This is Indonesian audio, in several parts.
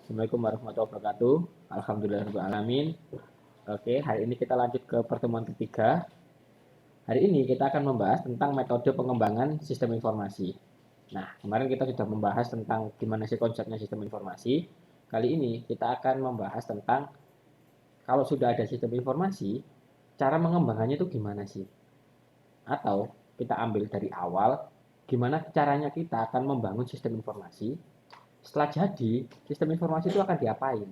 Assalamualaikum warahmatullahi wabarakatuh. Alhamdulillahirrahmanirrahim. Oke, hari ini kita lanjut ke pertemuan ketiga. Hari ini kita akan membahas tentang metode pengembangan sistem informasi. Nah, kemarin kita sudah membahas tentang gimana sih konsepnya sistem informasi. Kali ini kita akan membahas tentang kalau sudah ada sistem informasi, cara mengembangkannya itu gimana sih? Atau kita ambil dari awal, gimana caranya kita akan membangun sistem informasi. Setelah jadi, sistem informasi itu akan diapain?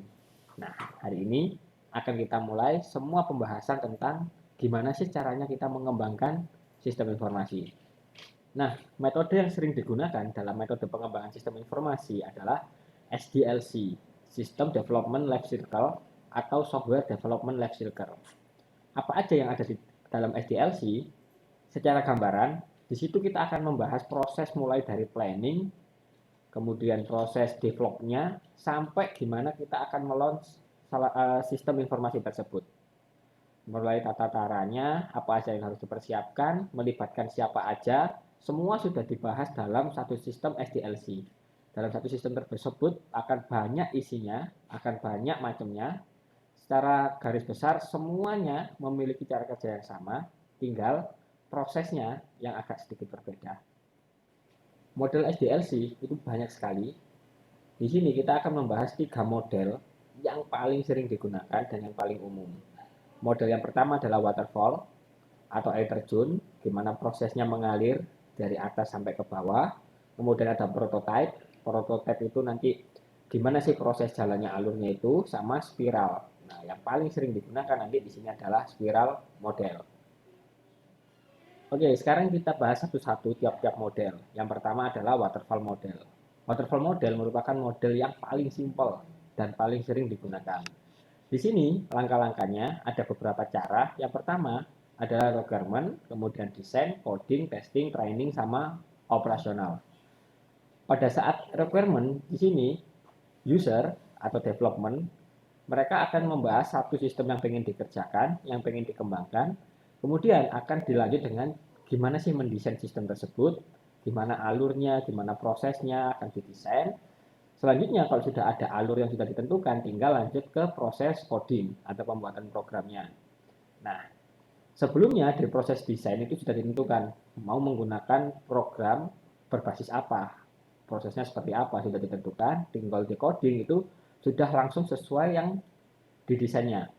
Nah, hari ini akan kita mulai semua pembahasan tentang gimana sih caranya kita mengembangkan sistem informasi. Nah, metode yang sering digunakan dalam metode pengembangan sistem informasi adalah SDLC, System Development Life Cycle atau Software Development Life Cycle. Apa aja yang ada di dalam SDLC? Secara gambaran, di situ kita akan membahas proses mulai dari planning, kemudian proses developnya, sampai gimana kita akan meluncur sistem informasi tersebut. Mulai tata caranya, apa aja yang harus dipersiapkan, melibatkan siapa aja, semua sudah dibahas dalam satu sistem SDLC. Dalam satu sistem tersebut akan banyak isinya, akan banyak macamnya. Secara garis besar semuanya memiliki cara kerja yang sama, tinggal prosesnya yang agak sedikit berbeda. Model SDLC itu banyak sekali. Di sini kita akan membahas 3 model yang paling sering digunakan dan yang paling umum. Model yang pertama adalah waterfall atau air terjun, di mana prosesnya mengalir dari atas sampai ke bawah. Kemudian ada prototype. Prototype itu nanti gimana sih proses jalannya alurnya itu, sama spiral. Nah, yang paling sering digunakan nanti di sini adalah spiral model. Oke, sekarang kita bahas satu-satu tiap-tiap model. Yang pertama adalah waterfall model. Waterfall model merupakan model yang paling simpel dan paling sering digunakan. Di sini langkah-langkahnya ada beberapa cara. Yang pertama adalah requirement, kemudian desain, coding, testing, training, sama operasional. Pada saat requirement di sini user atau development mereka akan membahas satu sistem yang ingin dikerjakan, yang ingin dikembangkan, kemudian akan dilanjut dengan gimana sih mendesain sistem tersebut, gimana alurnya, gimana prosesnya akan didesain. Selanjutnya kalau sudah ada alur yang sudah ditentukan, tinggal lanjut ke proses coding atau pembuatan programnya. Nah, sebelumnya di proses desain itu sudah ditentukan mau menggunakan program berbasis apa, prosesnya seperti apa sudah ditentukan, tinggal di coding itu sudah langsung sesuai yang didesainnya.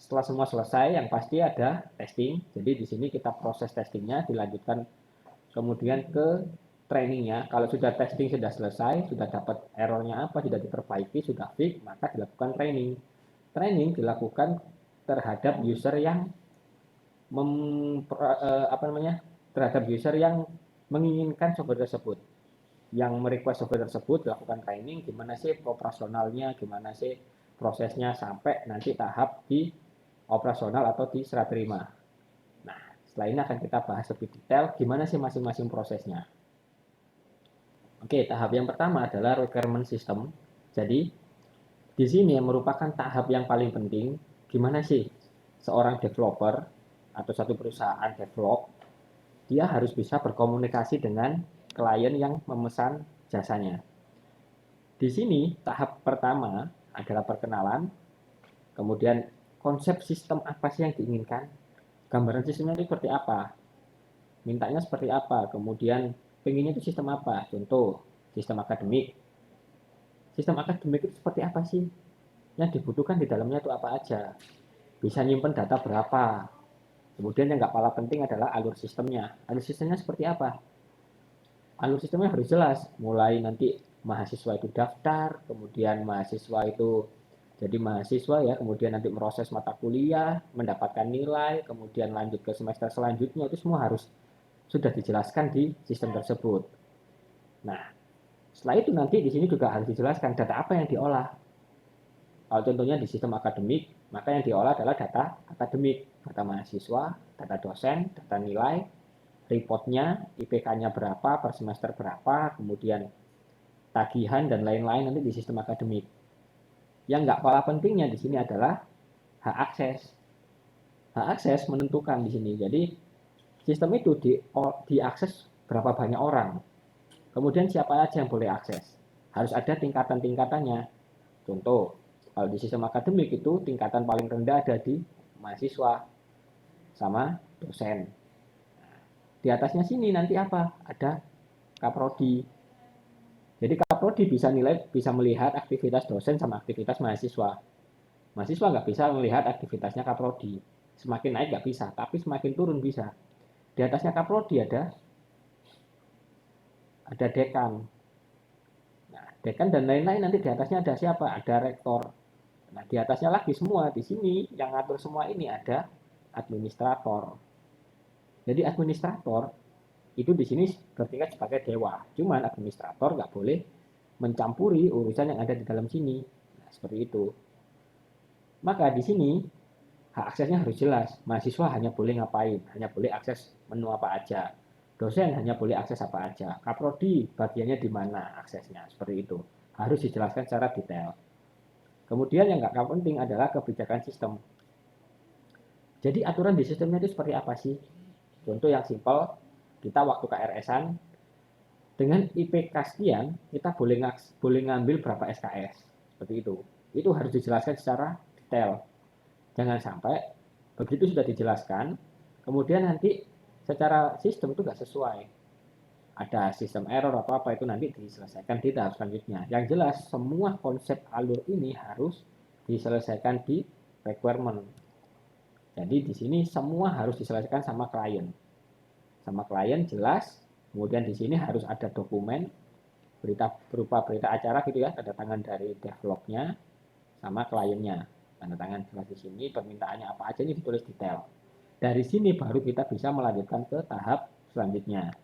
Setelah semua selesai, yang pasti ada testing. Jadi di sini kita proses testingnya dilanjutkan kemudian ke trainingnya. Kalau sudah testing sudah selesai, sudah dapat errornya apa, sudah diperbaiki, sudah fix, maka dilakukan training. Training dilakukan terhadap user yang apa namanya, terhadap user yang menginginkan software tersebut, yang merequest software tersebut dilakukan training gimana sih operasionalnya, gimana sih prosesnya sampai nanti tahap di operasional atau di serah terima. Nah, setelah ini akan kita bahas lebih detail gimana sih masing-masing prosesnya. Oke, tahap yang pertama adalah requirement system. Jadi, di sini yang merupakan tahap yang paling penting, gimana sih seorang developer atau satu perusahaan develop, dia harus bisa berkomunikasi dengan klien yang memesan jasanya. Di sini tahap pertama adalah perkenalan, kemudian konsep sistem apa sih yang diinginkan, gambaran sistemnya itu seperti apa, mintanya seperti apa, kemudian pengennya itu sistem apa, contoh sistem akademik. Sistem akademik itu seperti apa sih, yang dibutuhkan di dalamnya itu apa aja, bisa nyimpen data berapa, kemudian yang nggak kalah penting adalah alur sistemnya. Alur sistemnya seperti apa? Alur sistemnya harus jelas, mulai nanti mahasiswa itu daftar, kemudian mahasiswa itu jadi mahasiswa ya, kemudian nanti proses mata kuliah, mendapatkan nilai, kemudian lanjut ke semester selanjutnya, itu semua harus sudah dijelaskan di sistem tersebut. Nah, setelah itu nanti di sini juga harus dijelaskan data apa yang diolah. Kalau contohnya di sistem akademik, maka yang diolah adalah data akademik, data mahasiswa, data dosen, data nilai, reportnya, IPK-nya berapa, per semester berapa, kemudian tagihan dan lain-lain nanti di sistem akademik. Yang nggak kalah pentingnya di sini adalah hak akses. Hak akses menentukan di sini. Jadi sistem itu diakses berapa banyak orang. Kemudian siapa aja yang boleh akses. Harus ada tingkatan-tingkatannya. Contoh, kalau di sistem akademik itu tingkatan paling rendah ada di mahasiswa sama dosen. Di atasnya sini nanti apa? Ada kaprodi. Jadi kaprodi bisa melihat aktivitas dosen sama aktivitas mahasiswa. Mahasiswa nggak bisa melihat aktivitasnya kaprodi. Semakin naik nggak bisa, tapi semakin turun bisa. Di atasnya kaprodi ada dekan. Nah, dekan dan lain-lain nanti di atasnya ada siapa? Ada rektor. Nah, di atasnya lagi semua di sini yang ngatur semua ini ada administrator. Jadi administrator itu di sini bertingkat sebagai dewa. Cuman administrator nggak boleh mencampuri urusan yang ada di dalam sini. Nah, seperti itu. Maka di sini hak aksesnya harus jelas. Mahasiswa hanya boleh ngapain, hanya boleh akses menu apa aja. Dosen hanya boleh akses apa aja. Kaprodi bagiannya di mana aksesnya, seperti itu. Harus dijelaskan secara detail. Kemudian yang nggak kalah penting adalah kebijakan sistem. Jadi aturan di sistemnya itu seperti apa sih? Contoh yang simpel, kita waktu KRS-an dengan IPK sekian kita boleh ngambil berapa SKS, seperti itu. Itu harus dijelaskan secara detail. Jangan sampai begitu sudah dijelaskan, kemudian nanti secara sistem itu nggak sesuai. Ada sistem error atau apa itu nanti diselesaikan di tahap selanjutnya. Yang jelas semua konsep alur ini harus diselesaikan di requirement. Jadi di sini semua harus diselesaikan sama klien. Sama klien jelas, kemudian di sini harus ada dokumen berita berupa berita acara gitu ya, tanda tangan dari developnya sama kliennya. Tanda tangan jelas di sini, permintaannya apa aja ini ditulis detail. Dari sini baru kita bisa melanjutkan ke tahap selanjutnya.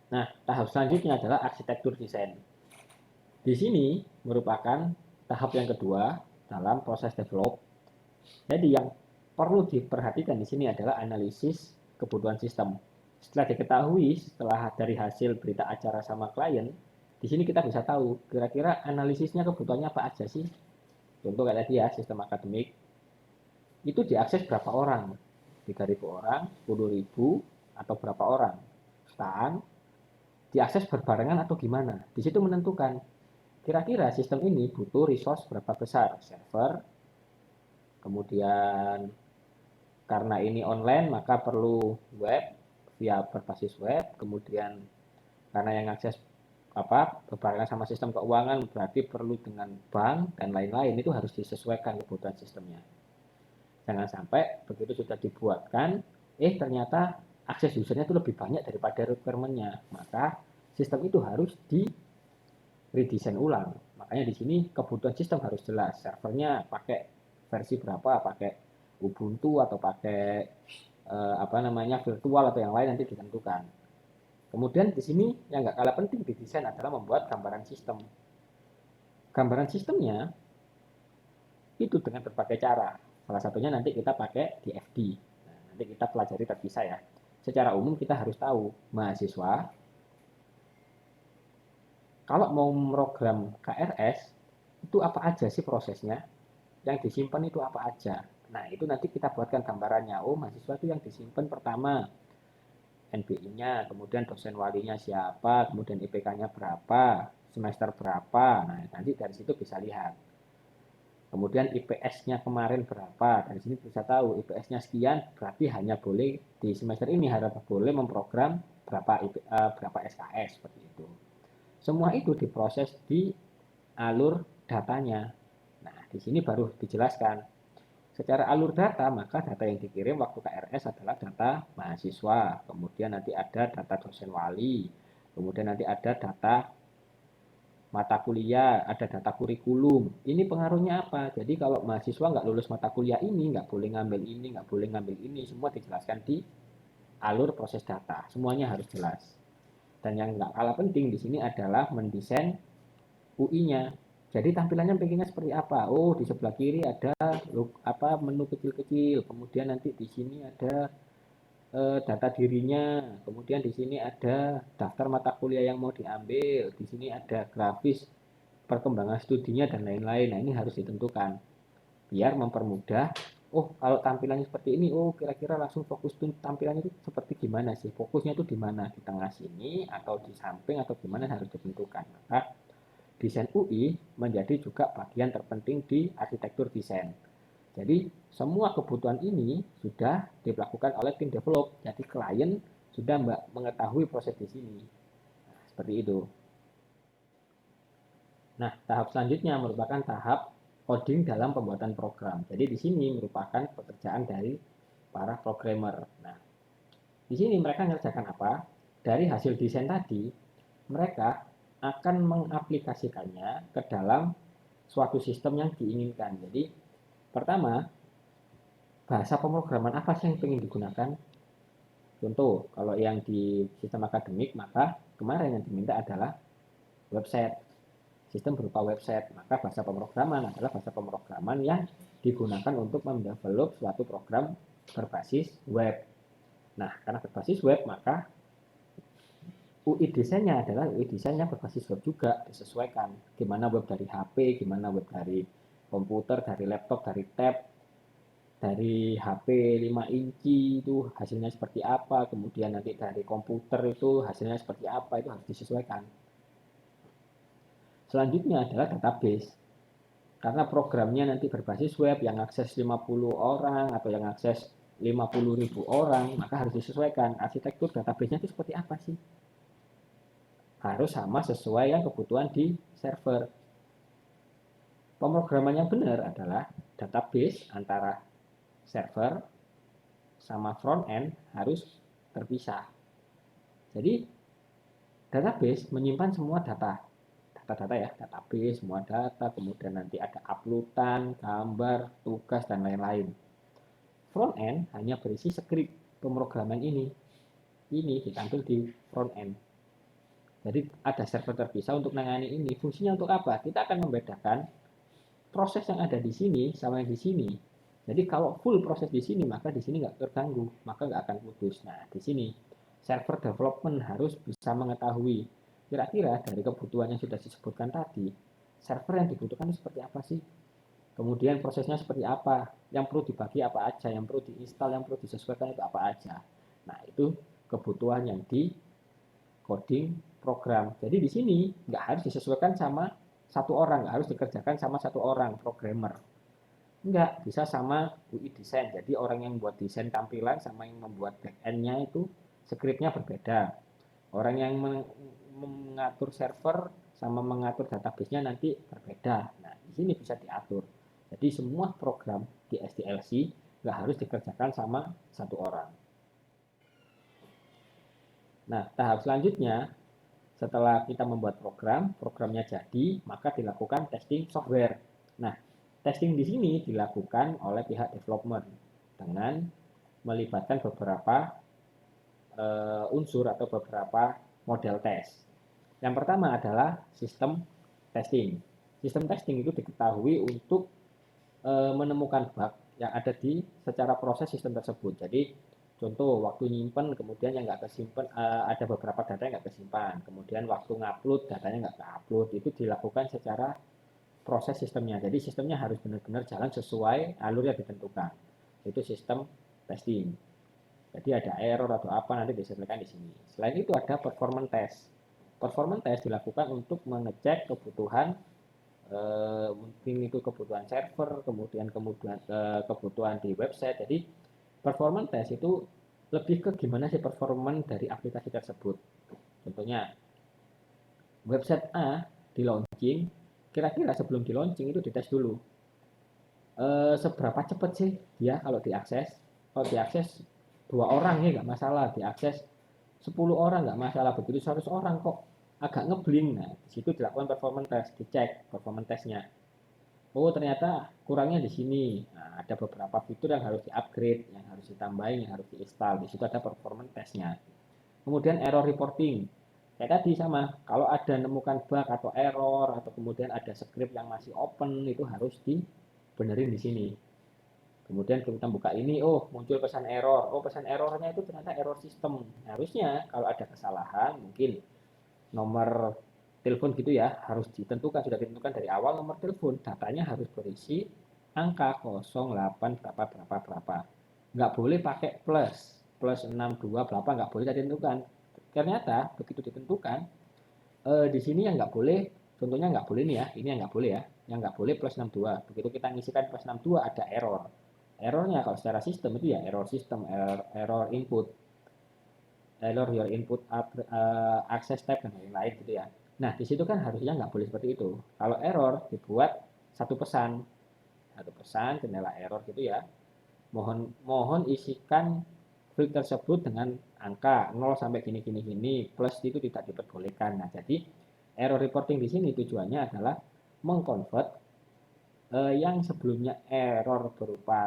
Nah, tahap selanjutnya adalah arsitektur desain. Di sini merupakan tahap yang kedua dalam proses develop. Jadi yang perlu diperhatikan di sini adalah analisis kebutuhan sistem. Setelah diketahui, setelah dari hasil berita acara sama klien, di sini kita bisa tahu kira-kira analisisnya kebutuhannya apa aja sih. Contoh kayak tadi ya, sistem akademik itu diakses berapa orang? 3.000 orang, 10.000, atau berapa orang? Jutaan, diakses berbarengan atau gimana? Di situ menentukan kira-kira sistem ini butuh resource berapa besar? Server, kemudian karena ini online maka perlu web via berbasis web, kemudian karena yang akses apa berbarengan sama sistem keuangan berarti perlu dengan bank dan lain-lain, itu harus disesuaikan kebutuhan sistemnya. Jangan sampai begitu sudah dibuatkan, ternyata akses usernya itu lebih banyak daripada requirement-nya. Maka sistem itu harus di redesign ulang. Makanya di sini kebutuhan sistem harus jelas. Servernya pakai versi berapa, pakai Ubuntu atau pakai apa namanya virtual atau yang lain nanti ditentukan. Kemudian di sini yang nggak kalah penting di desain adalah membuat gambaran sistem. Gambaran sistemnya itu dengan berbagai cara. Salah satunya nanti kita pakai di FD. Nah, nanti kita pelajari terpisah ya. Secara umum kita harus tahu mahasiswa kalau mau program KRS itu apa aja sih prosesnya, yang disimpan itu apa aja. Nah itu nanti kita buatkan gambarannya. Oh mahasiswa itu yang disimpan pertama NBI-nya, kemudian dosen walinya siapa, kemudian IPK-nya berapa, semester berapa. Nah nanti dari situ bisa lihat. Kemudian IPS-nya kemarin berapa, dari sini bisa tahu IPS-nya sekian, berarti hanya boleh di semester ini harus boleh memprogram berapa SKS seperti itu. Semua itu diproses di alur datanya. Nah, di sini baru dijelaskan. Secara alur data, maka data yang dikirim waktu KRS adalah data mahasiswa. Kemudian nanti ada data dosen wali. Kemudian nanti ada data mata kuliah, ada data kurikulum. Ini pengaruhnya apa? Jadi kalau mahasiswa nggak lulus mata kuliah ini, nggak boleh ngambil ini, nggak boleh ngambil ini. Semua dijelaskan di alur proses data. Semuanya harus jelas. Dan yang nggak kalah penting di sini adalah mendesain UI-nya. Jadi tampilannya pengennya seperti apa? Oh, di sebelah kiri ada apa menu kecil-kecil. Kemudian nanti di sini ada data dirinya. Kemudian di sini ada daftar mata kuliah yang mau diambil. Di sini ada grafis perkembangan studinya dan lain-lain. Nah, ini harus ditentukan biar mempermudah. Oh, kalau tampilannya seperti ini, oh kira-kira langsung fokus tuh tampilannya itu seperti gimana sih? Fokusnya itu di mana? Di tengah sini atau di samping atau gimana harus ditentukan. Maka desain UI menjadi juga bagian terpenting di arsitektur desain. Jadi semua kebutuhan ini sudah dilakukan oleh tim develop. Jadi klien sudah mengetahui proses di sini. Nah, seperti itu. Nah, tahap selanjutnya merupakan tahap coding dalam pembuatan program. Jadi di sini merupakan pekerjaan dari para programmer. Nah, di sini mereka mengerjakan apa? Dari hasil desain tadi, mereka akan mengaplikasikannya ke dalam suatu sistem yang diinginkan. Jadi, pertama, bahasa pemrograman apa sih yang ingin digunakan? Contoh, kalau yang di sistem akademik, maka kemarin yang diminta adalah website. Sistem berupa website, maka bahasa pemrograman adalah bahasa pemrograman yang digunakan untuk mendevelop suatu program berbasis web. Nah, karena berbasis web, maka UI desainnya adalah UI desainnya berbasis web juga, disesuaikan. Gimana web dari HP, gimana web dari komputer, dari laptop, dari tab, dari HP 5 inci itu hasilnya seperti apa, kemudian nanti dari komputer itu hasilnya seperti apa, itu harus disesuaikan. Selanjutnya adalah database. Karena programnya nanti berbasis web yang akses 50 orang atau yang akses 50.000 orang, maka harus disesuaikan arsitektur database-nya itu seperti apa sih. Harus sama sesuai yang kebutuhan di server. Pemrograman yang benar adalah database antara server sama front end harus terpisah. Jadi database menyimpan semua data ya, database, semua data, kemudian nanti ada uploadan, gambar, tugas, dan lain-lain. Front end hanya berisi skrip pemrograman ini. Ini ditampil di front end. Jadi ada server terpisah untuk menangani ini. Fungsinya untuk apa? Kita akan membedakan proses yang ada di sini sama yang di sini. Jadi kalau full proses di sini, maka di sini nggak terganggu, maka nggak akan putus. Nah, di sini server development harus bisa mengetahui kira-kira dari kebutuhan yang sudah disebutkan tadi, server yang dibutuhkan itu seperti apa sih? Kemudian prosesnya seperti apa? Yang perlu dibagi apa aja? Yang perlu diinstal, yang perlu disesuaikan itu apa aja? Nah, itu kebutuhan yang di coding program. Jadi di sini nggak harus disesuaikan sama satu orang, nggak harus dikerjakan sama satu orang programmer. Enggak, bisa sama UI desain. Jadi orang yang buat desain tampilan sama yang membuat back end-nya itu skripnya berbeda. Orang yang mengatur server sama mengatur database-nya nanti berbeda. Nah, di sini bisa diatur. Jadi semua program di SDLC nggak harus dikerjakan sama satu orang. Nah, tahap selanjutnya setelah kita membuat programnya jadi, maka dilakukan testing software. Nah, testing di sini dilakukan oleh pihak development dengan melibatkan beberapa unsur atau beberapa model tes. Yang pertama adalah sistem testing. Sistem testing itu diketahui untuk menemukan bug yang ada di secara proses sistem tersebut. Jadi contoh waktu nyimpen kemudian yang nggak kesimpan ada beberapa data yang nggak kesimpan, kemudian waktu ngupload datanya nggak keupload, itu dilakukan secara proses sistemnya. Jadi sistemnya harus benar-benar jalan sesuai alur yang ditentukan. Itu sistem testing. Jadi ada error atau apa nanti diselesaikan di sini. Selain itu ada performance test. Performance test dilakukan untuk mengecek kebutuhan mungkin itu kebutuhan server, kemudian kebutuhan di website. Jadi performance test itu lebih ke gimana sih performance dari aplikasi tersebut. Contohnya website A di launching, kira-kira sebelum di launching itu dites dulu seberapa cepat sih dia kalau diakses. Kalau diakses 2 orang ya nggak masalah, diakses 10 orang nggak masalah, begitu 100 orang kok agak ngebling. Nah, di situ dilakukan performance test, dicek performance testnya. Oh, ternyata kurangnya di sini. Nah, ada beberapa fitur yang harus di-upgrade, yang harus ditambahin, yang harus diinstal. Di situ ada performance testnya. Kemudian error reporting. Kayak tadi sama, kalau ada nemukan bug atau error atau kemudian ada script yang masih open itu harus dibenerin di sini. Kemudian kita buka ini, oh muncul pesan error. Oh pesan errornya itu ternyata error sistem. Harusnya kalau ada kesalahan mungkin nomor telepon gitu ya harus ditentukan, sudah ditentukan dari awal nomor telepon, datanya harus berisi angka 08 berapa berapa berapa. Nggak boleh pakai plus 62 berapa, nggak boleh ditentukan. Ternyata begitu ditentukan di sini yang nggak boleh Contohnya nggak boleh nih ya, ini yang nggak boleh ya. Yang nggak boleh plus 62. Begitu kita ngisikan plus 62 ada error. Errornya kalau secara sistem itu ya error sistem, error input, error your input access type dan lain-lain gitu ya. Nah, di situ kan harusnya nggak boleh seperti itu. Kalau error dibuat satu pesan jendela error gitu ya. Mohon mohon isikan field tersebut dengan angka 0 sampai gini gini gini plus itu tidak diperbolehkan. Nah, jadi error reporting di sini tujuannya adalah mengconvert yang sebelumnya error berupa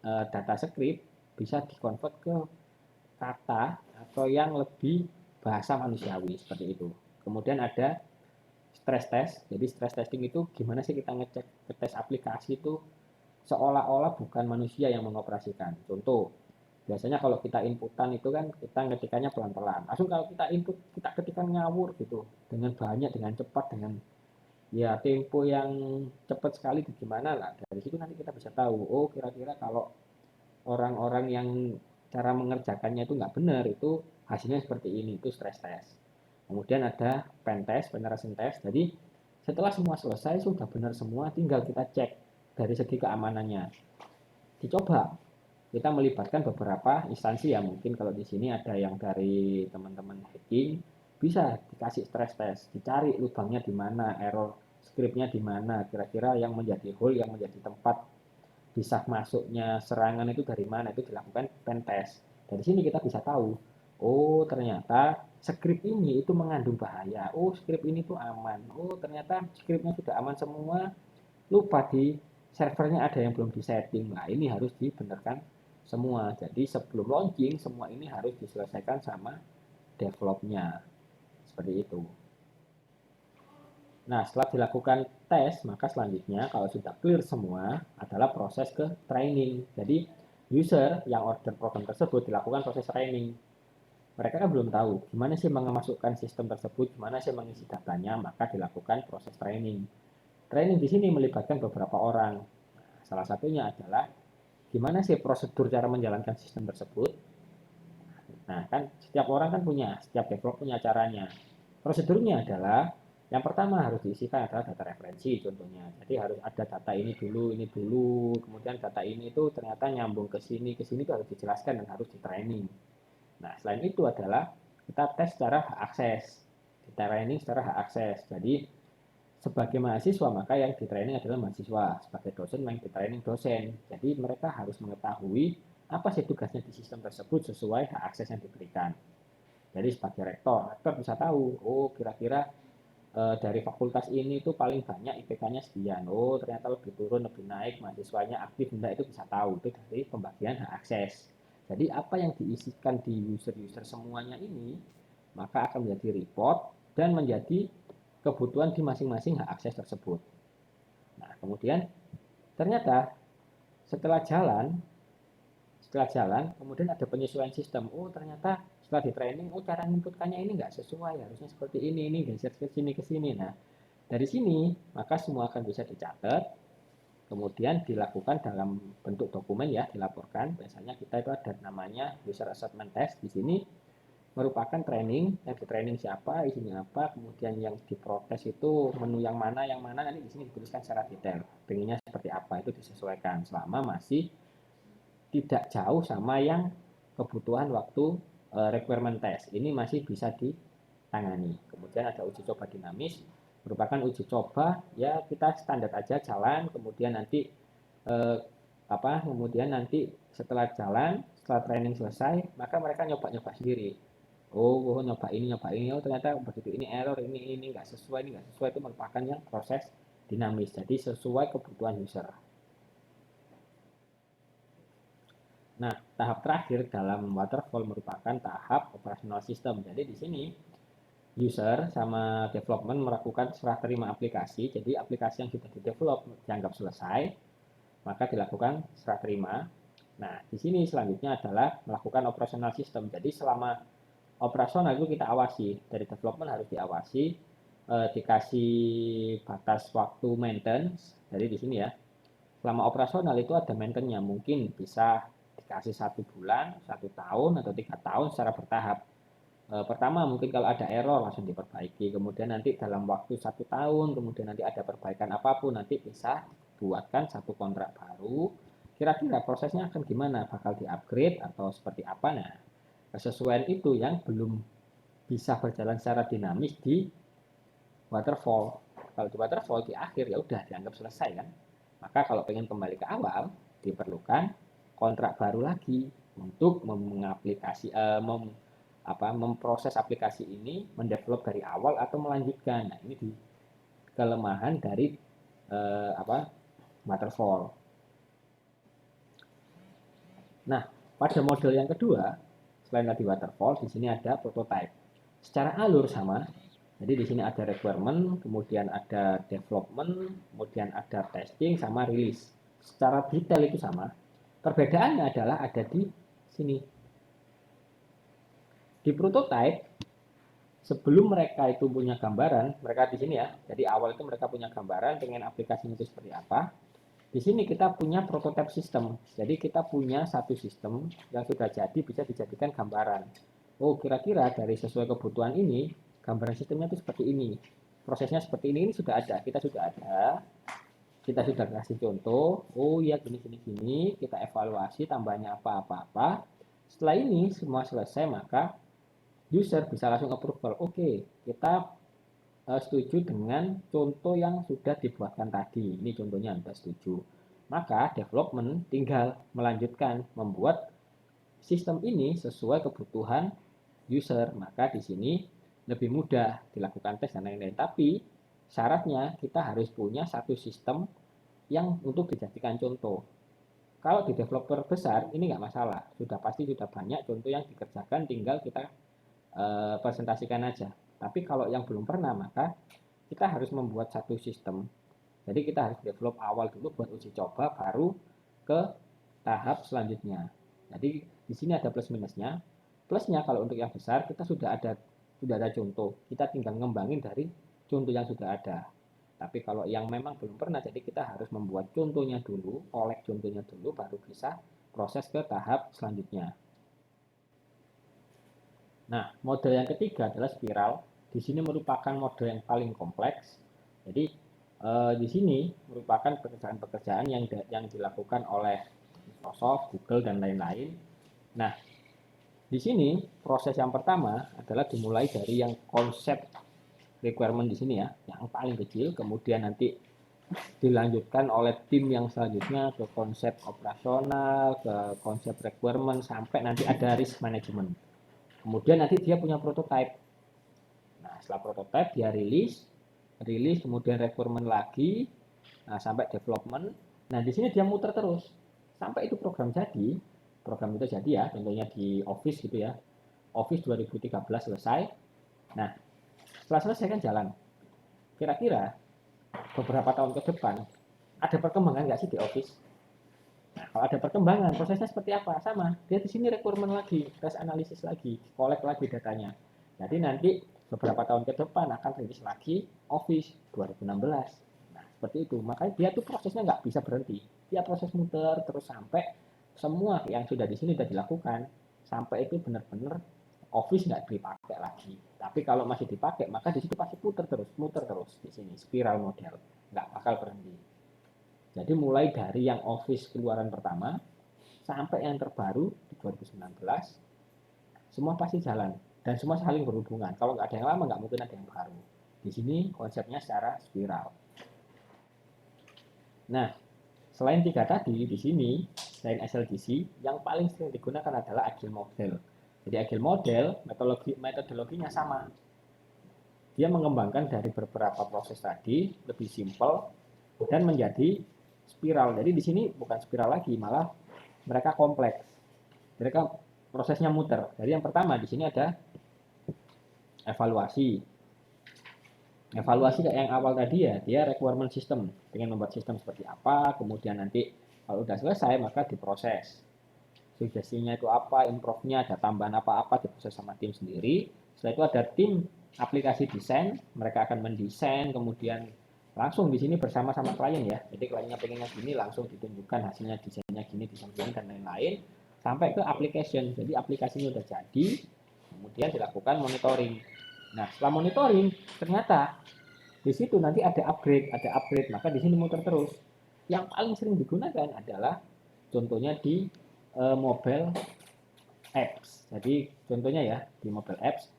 data script bisa dikonvert ke kata atau yang lebih bahasa manusiawi seperti itu. Kemudian ada stress test. Jadi stress testing itu gimana sih kita ngecek ke tes aplikasi itu seolah-olah bukan manusia yang mengoperasikan. Contoh, biasanya kalau kita inputan itu kan kita ngetikannya pelan-pelan. Langsung kalau kita input, kita ketikan ngawur gitu. Dengan banyak, dengan cepat, dengan ya tempo yang cepat sekali gimana lah. Dari situ nanti kita bisa tahu, oh kira-kira kalau orang-orang yang cara mengerjakannya itu nggak benar, itu hasilnya seperti ini, itu stress test. Kemudian ada pen test, penerasan test. Jadi setelah semua selesai, sudah benar semua, tinggal kita cek dari segi keamanannya. Dicoba, kita melibatkan beberapa instansi ya, mungkin kalau di sini ada yang dari teman-teman hacking, bisa dikasih stress test, dicari lubangnya di mana, error scriptnya di mana, kira-kira yang menjadi hole, yang menjadi tempat bisa masuknya serangan itu dari mana, itu dilakukan pen test. Dari sini kita bisa tahu, oh ternyata script ini itu mengandung bahaya, oh script ini tuh aman, oh ternyata scriptnya sudah aman semua, lupa di servernya ada yang belum disetting. Nah ini harus dibenarkan semua. Jadi sebelum launching semua ini harus diselesaikan sama developnya. Seperti itu. Nah, setelah dilakukan tes, maka selanjutnya kalau sudah clear semua adalah proses ke training. Jadi, user yang order program tersebut dilakukan proses training. Mereka kan belum tahu gimana sih memasukkan sistem tersebut, gimana sih mengisi datanya, maka dilakukan proses training. Training di sini melibatkan beberapa orang. Nah, salah satunya adalah gimana sih prosedur cara menjalankan sistem tersebut. Nah, kan setiap orang kan punya, setiap develop punya caranya. Prosedurnya adalah yang pertama harus diisikan adalah data referensi contohnya. Jadi harus ada data ini dulu, kemudian data ini itu ternyata nyambung ke sini itu harus dijelaskan dan harus di training. Nah, selain itu adalah kita tes secara hak akses. Di training secara hak akses. Jadi sebagai mahasiswa maka yang di training adalah mahasiswa, sebagai dosen yang di training dosen. Jadi mereka harus mengetahui apa sih tugasnya di sistem tersebut sesuai hak akses yang diberikan. Jadi sebagai rektor bisa tahu, oh kira-kira dari fakultas ini tuh paling banyak IPK-nya sekian. Oh ternyata lebih turun, lebih naik, mahasiswanya aktif, enggak itu bisa tahu itu dari pembagian hak akses. Jadi apa yang diisikan di user-user semuanya ini maka akan menjadi report dan menjadi kebutuhan di masing-masing hak akses tersebut. Nah, kemudian ternyata setelah jalan, kemudian ada penyesuaian sistem. Oh, ternyata setelah di training, oh cara inputkannya ini nggak sesuai, harusnya seperti ini geser ke sini. Nah, dari sini maka semua akan bisa dicatat, kemudian dilakukan dalam bentuk dokumen ya, dilaporkan. Biasanya kita itu ada namanya user assessment test. Di sini merupakan training, yang di training siapa, isinya apa, kemudian yang diprotes itu menu yang mana nanti di sini dituliskan secara detail. Pengennya seperti apa itu disesuaikan selama masih tidak jauh sama yang kebutuhan waktu requirement test. Ini masih bisa ditangani. Kemudian ada uji coba dinamis, merupakan uji coba ya kita standar aja jalan, kemudian nanti eh, kemudian nanti setelah jalan, setelah training selesai, maka mereka nyoba-nyoba sendiri. Oh, nyoba ini, oh ternyata begitu ini error, ini nggak sesuai, ini nggak sesuai, itu merupakan yang proses dinamis. Jadi sesuai kebutuhan user. Nah, tahap terakhir dalam waterfall merupakan tahap operasional sistem. Jadi di sini user sama development melakukan serah terima aplikasi. Jadi aplikasi yang sudah di-develop dianggap selesai, maka dilakukan serah terima. Nah, di sini selanjutnya adalah melakukan operasional sistem. Jadi selama operasional itu kita awasi, dari development harus diawasi, dikasih batas waktu maintenance. Jadi di sini ya, selama operasional itu ada maintenance-nya, mungkin bisa dikasih 1 bulan, 1 tahun, atau 3 tahun secara bertahap. Pertama mungkin kalau ada error langsung diperbaiki, kemudian nanti dalam waktu 1 tahun, kemudian nanti ada perbaikan apapun, nanti bisa buatkan satu kontrak baru. Kira-kira prosesnya akan gimana? Bakal di-upgrade atau seperti apa? Nah, kesesuaian itu yang belum bisa berjalan secara dinamis di waterfall. Kalau di waterfall di akhir ya udah dianggap selesai kan. Maka kalau pengen kembali ke awal diperlukan kontrak baru lagi untuk memproses aplikasi ini, mendevelop dari awal atau melanjutkan. Nah, ini di kelemahan dari waterfall. Nah, pada model yang kedua, selain tadi waterfall, di sini ada prototype. Secara alur sama. Jadi di sini ada requirement, kemudian ada development, kemudian ada testing sama release. Secara detail itu sama. Perbedaannya adalah ada di sini. Di prototype, sebelum mereka itu punya gambaran, mereka di sini ya. Jadi awal itu mereka punya gambaran pengen aplikasinya itu seperti apa. Di sini kita punya prototype system. Jadi kita punya satu sistem yang sudah jadi bisa dijadikan gambaran. Oh, kira-kira dari sesuai kebutuhan ini, gambaran sistemnya itu seperti ini. Prosesnya seperti ini sudah ada. Kita sudah ada. Kita sudah kasih contoh. Oh iya, gini. Kita evaluasi tambahnya apa-apa. Setelah ini semua selesai, maka user bisa langsung approval. Oke, kita setuju dengan contoh yang sudah dibuatkan tadi. Ini contohnya Anda setuju. Maka development tinggal melanjutkan membuat sistem ini sesuai kebutuhan user. Maka di sini lebih mudah dilakukan tes dan lain-lain. Tapi syaratnya kita harus punya satu sistem yang untuk dijadikan contoh. Kalau di developer besar ini nggak masalah, sudah pasti sudah banyak contoh yang dikerjakan, tinggal kita presentasikan aja. Tapi kalau yang belum pernah, maka kita harus membuat satu sistem. Jadi kita harus develop awal dulu buat uji coba, baru ke tahap selanjutnya. Jadi di sini ada plus minusnya. Plusnya kalau untuk yang besar kita sudah ada contoh. Kita tinggal ngembangin dari contoh yang sudah ada. Tapi kalau yang memang belum pernah, jadi kita harus membuat contohnya dulu, collect contohnya dulu, baru bisa proses ke tahap selanjutnya. Nah, model yang ketiga adalah spiral. Di sini merupakan model yang paling kompleks. Jadi di sini merupakan pekerjaan-pekerjaan yang dilakukan oleh Microsoft, Google, dan lain-lain. Nah, di sini proses yang pertama adalah dimulai dari yang konsep requirement di sini ya, yang paling kecil, kemudian nanti dilanjutkan oleh tim yang selanjutnya ke konsep operasional, ke konsep requirement, sampai nanti ada risk management. Kemudian nanti dia punya prototype. Nah, setelah prototype dia rilis kemudian requirement lagi, nah, sampai development. Nah, di sini dia muter terus sampai itu program jadi. Program itu jadi ya, contohnya di Office gitu ya. Office 2013 selesai. Nah, setelah selesai kan jalan. Kira-kira beberapa tahun ke depan ada perkembangan nggak sih di Office? Nah, kalau ada perkembangan, prosesnya seperti apa? Sama. Dia di sini requirement lagi, tes analisis lagi, collect lagi datanya. Jadi nanti beberapa tahun ke depan akan rilis lagi Office 2016. Nah, seperti itu. Makanya dia tuh prosesnya nggak bisa berhenti. Dia proses muter terus sampai semua yang sudah di sini sudah dilakukan. Sampai itu benar-benar Office nggak dipakai lagi. Tapi kalau masih dipakai, maka di situ pasti muter terus di sini, spiral model. Nggak bakal berhenti. Jadi mulai dari yang Office keluaran pertama sampai yang terbaru di 2019, semua pasti jalan dan semua saling berhubungan. Kalau nggak ada yang lama, nggak mungkin ada yang baru. Di sini konsepnya secara spiral. Nah, selain tiga tadi, di sini selain SLDC, yang paling sering digunakan adalah Agile Model. Jadi Agile Model metodologinya sama. Dia mengembangkan dari beberapa proses tadi lebih simpel dan menjadi spiral. Jadi di sini bukan spiral lagi, malah mereka kompleks. Mereka prosesnya muter. Jadi yang pertama di sini ada evaluasi. Evaluasi kayak yang awal tadi ya, dia requirement system. Pengen membuat sistem seperti apa, kemudian nanti kalau udah selesai maka diproses. Sugestinya itu apa, improve-nya, ada tambahan apa-apa diproses sama tim sendiri. Setelah itu ada tim aplikasi desain, mereka akan mendesain, kemudian langsung di sini bersama-sama klien ya. Jadi kliennya pengennya gini, langsung ditunjukkan hasilnya desainnya gini, desain gini dan lain-lain, sampai ke application. Jadi aplikasinya udah jadi. Kemudian dilakukan monitoring. Nah, setelah monitoring, ternyata di situ nanti ada upgrade, maka di sini muter terus. Yang paling sering digunakan adalah contohnya di mobile apps. Jadi contohnya ya di mobile apps,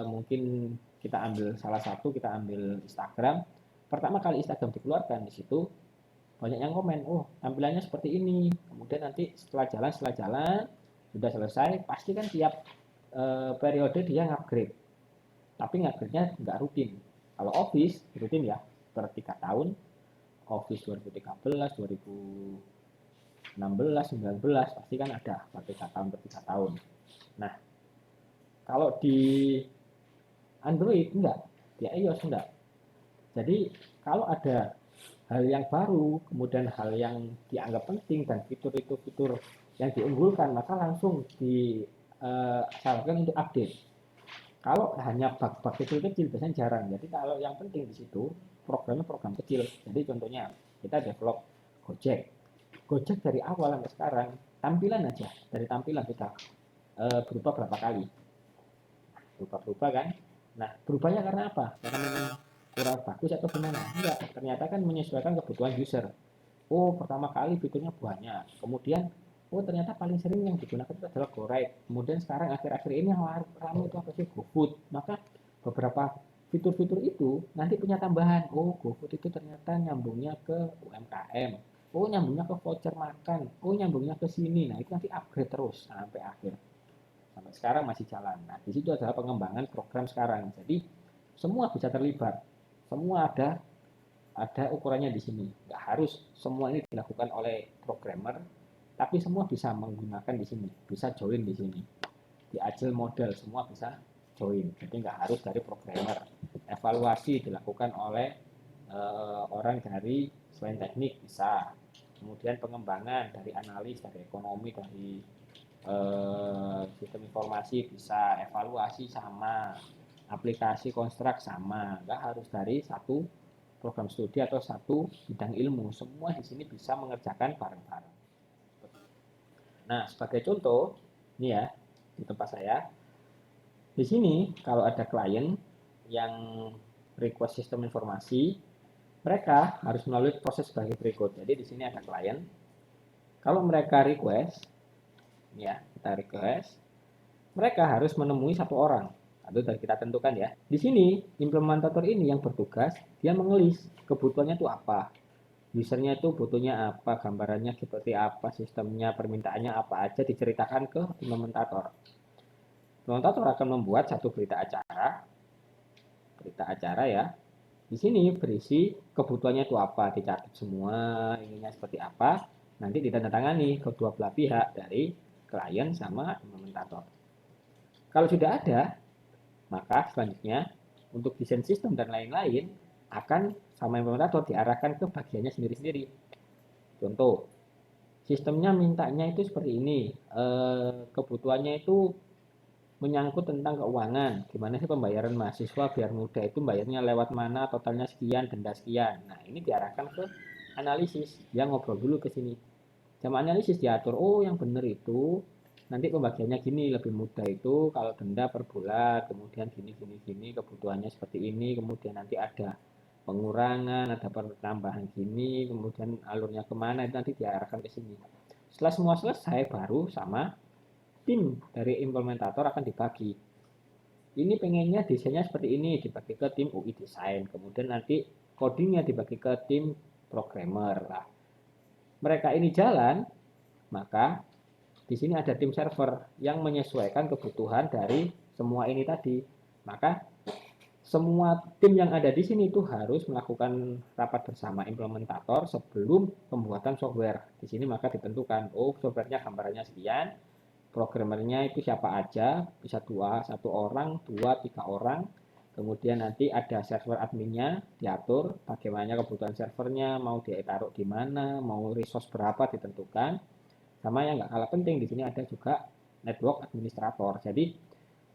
mungkin kita ambil salah satu, kita ambil Instagram. Pertama kali Instagram dikeluarkan, di situ banyak yang komen, oh tampilannya seperti ini. Kemudian nanti setelah jalan sudah selesai, pasti kan tiap periode dia ngupgrade, tapi ngupgrade-nya nggak rutin. Kalau Office rutin ya, per 3 tahun, Office 2013, 2016, 19, pasti kan ada per 3 tahun, per 3 tahun. Nah, kalau di Android enggak, di iOS enggak. Jadi kalau ada hal yang baru, kemudian hal yang dianggap penting dan fitur itu fitur yang diunggulkan, maka langsung disarankan untuk update. Kalau hanya bug-bug kecil-kecil biasanya jarang. Jadi kalau yang penting di situ programnya program kecil. Jadi contohnya kita develop Gojek. Gojek dari awal sampai sekarang tampilan aja, dari tampilan sudah berubah berapa kali. Berubah-berubah kan. Nah, berubahnya karena apa? Karena memang kurang bagus atau gimana? Enggak, ternyata kan menyesuaikan kebutuhan user. Oh, pertama kali fiturnya banyak. Kemudian, oh ternyata paling sering yang digunakan itu adalah GoRide. Kemudian sekarang akhir-akhir ini yang ramai itu apa sih? GoFood. Maka beberapa fitur-fitur itu nanti punya tambahan. Oh, GoFood itu ternyata nyambungnya ke UMKM. Oh, nyambungnya ke voucher makan. Oh, nyambungnya ke sini. Nah, itu nanti upgrade terus sampai akhir. Sampai sekarang masih jalan. Nah, di situ adalah pengembangan program sekarang. Jadi, semua bisa terlibat. Semua ada ukurannya di sini. Nggak harus semua ini dilakukan oleh programmer, tapi semua bisa menggunakan di sini, bisa join di sini. Di Agile model semua bisa join. Jadi nggak harus dari programmer. Evaluasi dilakukan oleh orang dari selain teknik bisa. Kemudian pengembangan dari analis, dari ekonomi, dari sistem informasi bisa, evaluasi sama, aplikasi konstruk sama, nggak harus dari satu program studi atau satu bidang ilmu, semua di sini bisa mengerjakan bareng-bareng. Nah, sebagai contoh, ini ya di tempat saya, di sini kalau ada klien yang request sistem informasi, mereka harus melalui proses sebagai berikut. Jadi di sini ada klien, kalau mereka request, ya kita request, mereka harus menemui satu orang. Itu dari kita tentukan ya. Di sini implementator ini yang bertugas, dia mengelis kebutuhannya itu apa, usernya itu butuhnya apa, gambarannya seperti apa, sistemnya, permintaannya apa aja diceritakan ke implementator. Implementator akan membuat satu berita acara ya. Di sini berisi kebutuhannya itu apa, dicatat semua, ininya seperti apa, nanti ditandatangani kedua belah pihak dari klien sama implementator. Kalau sudah ada, maka selanjutnya untuk desain sistem dan lain-lain akan sama implementator diarahkan ke bagiannya sendiri-sendiri. Contoh, sistemnya mintanya itu seperti ini, kebutuhannya itu menyangkut tentang keuangan, gimana sih pembayaran mahasiswa biar mudah, itu bayarnya lewat mana, totalnya sekian, denda sekian. Nah, ini diarahkan ke analisis, dia ngobrol dulu ke sini. Sama analisis diatur, oh yang benar itu nanti pembagiannya gini, lebih mudah itu kalau denda per bulan, kemudian gini, kebutuhannya seperti ini, kemudian nanti ada pengurangan, ada penambahan gini, kemudian alurnya kemana, itu nanti diarahkan ke sini. Setelah semua selesai, baru sama tim dari implementator akan dibagi. Ini pengennya desainnya seperti ini, dibagi ke tim UI desain, kemudian nanti codingnya dibagi ke tim programmer. Nah, mereka ini jalan, maka di sini ada tim server yang menyesuaikan kebutuhan dari semua ini tadi. Maka semua tim yang ada di sini itu harus melakukan rapat bersama implementator sebelum pembuatan software. Di sini maka ditentukan, oh softwarenya gambarannya sekian, programmernya itu siapa aja, bisa satu orang, dua, tiga orang. Kemudian nanti ada server adminnya, diatur bagaimana kebutuhan servernya, mau ditaruh di mana, mau resource berapa ditentukan. Sama yang nggak kalah penting di sini ada juga network administrator. Jadi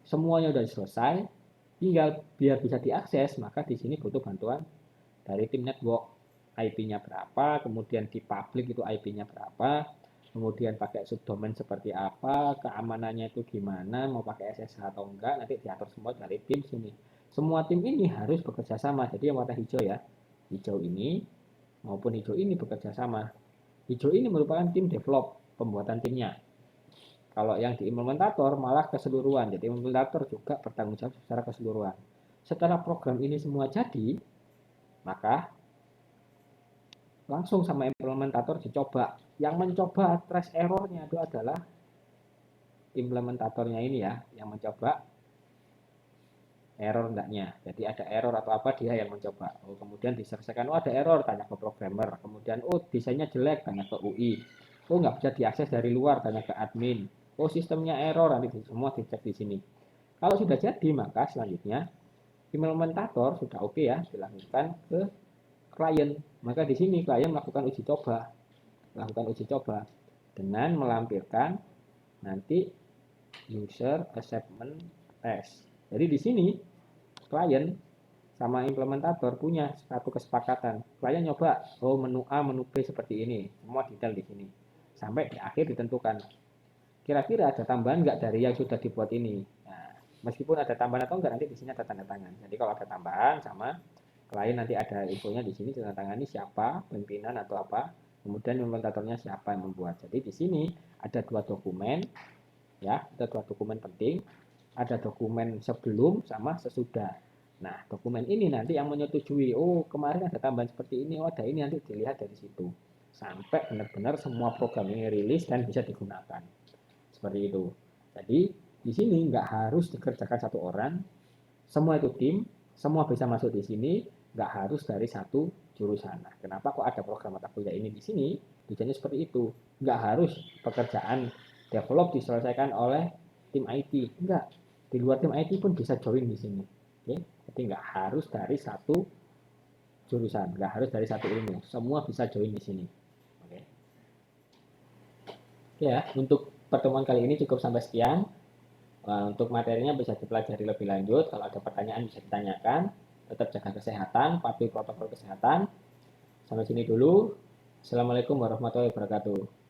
semuanya sudah selesai, tinggal biar bisa diakses, maka di sini butuh bantuan dari tim network. IP-nya berapa, kemudian di public itu IP-nya berapa, kemudian pakai subdomain seperti apa, keamanannya itu gimana, mau pakai SSH atau enggak, nanti diatur semua dari tim sini. Semua tim ini harus bekerja sama. Jadi yang warna hijau ya, hijau ini maupun hijau ini bekerja sama. Hijau ini merupakan tim develop, pembuatan timnya. Kalau yang di implementator malah keseluruhan. Jadi implementator juga bertanggung jawab secara keseluruhan. Setelah program ini semua jadi, maka langsung sama implementator dicoba. Yang mencoba trace errornya itu adalah implementatornya ini ya, yang mencoba error enggaknya. Jadi ada error atau apa dia yang mencoba. Oh, kemudian diselesaikan, oh ada error, tanya ke programmer. Kemudian, oh desainnya jelek, tanya ke UI. Oh nggak bisa diakses dari luar, tanya ke admin. Oh sistemnya error, nanti semua dicek di sini. Kalau sudah jadi, maka selanjutnya implementator sudah oke ya, dilanjutkan ke klien. Maka di sini klien melakukan uji coba dengan melampirkan nanti user acceptance test. Jadi di sini klien sama implementator punya satu kesepakatan. Klien nyoba, oh menu A, menu B seperti ini, semua detail di sini. Sampai di akhir ditentukan, kira-kira ada tambahan nggak dari yang sudah dibuat ini. Nah, meskipun ada tambahan atau enggak, nanti di sini ada tanda tangan. Jadi kalau ada tambahan sama klien nanti ada infonya di sini, tanda tangan ini siapa, pimpinan atau apa, kemudian implementatornya siapa yang membuat. Jadi di sini ada dua dokumen, ya, ada dua dokumen penting, ada dokumen sebelum sama sesudah. Nah, dokumen ini nanti yang menyetujui, oh kemarin ada tambahan seperti ini, oh ada ini, nanti dilihat dari situ. Sampai benar-benar semua program ini rilis dan bisa digunakan. Seperti itu. Jadi, di sini nggak harus dikerjakan satu orang, semua itu tim, semua bisa masuk di sini, nggak harus dari satu jurusan. Nah, kenapa kok ada program mata kuliah ini di sini? Tujuannya seperti itu. Nggak harus pekerjaan develop diselesaikan oleh tim IT. Enggak. Di luar tim IT pun bisa join di sini. Oke? Jadi nggak harus dari satu jurusan, nggak harus dari satu ilmu. Semua bisa join di sini. Oke. Ya, untuk pertemuan kali ini cukup sampai sekian. Untuk materinya bisa dipelajari lebih lanjut. Kalau ada pertanyaan bisa ditanyakan. Tetap jaga kesehatan, patuhi protokol kesehatan. Sampai sini dulu. Assalamualaikum warahmatullahi wabarakatuh.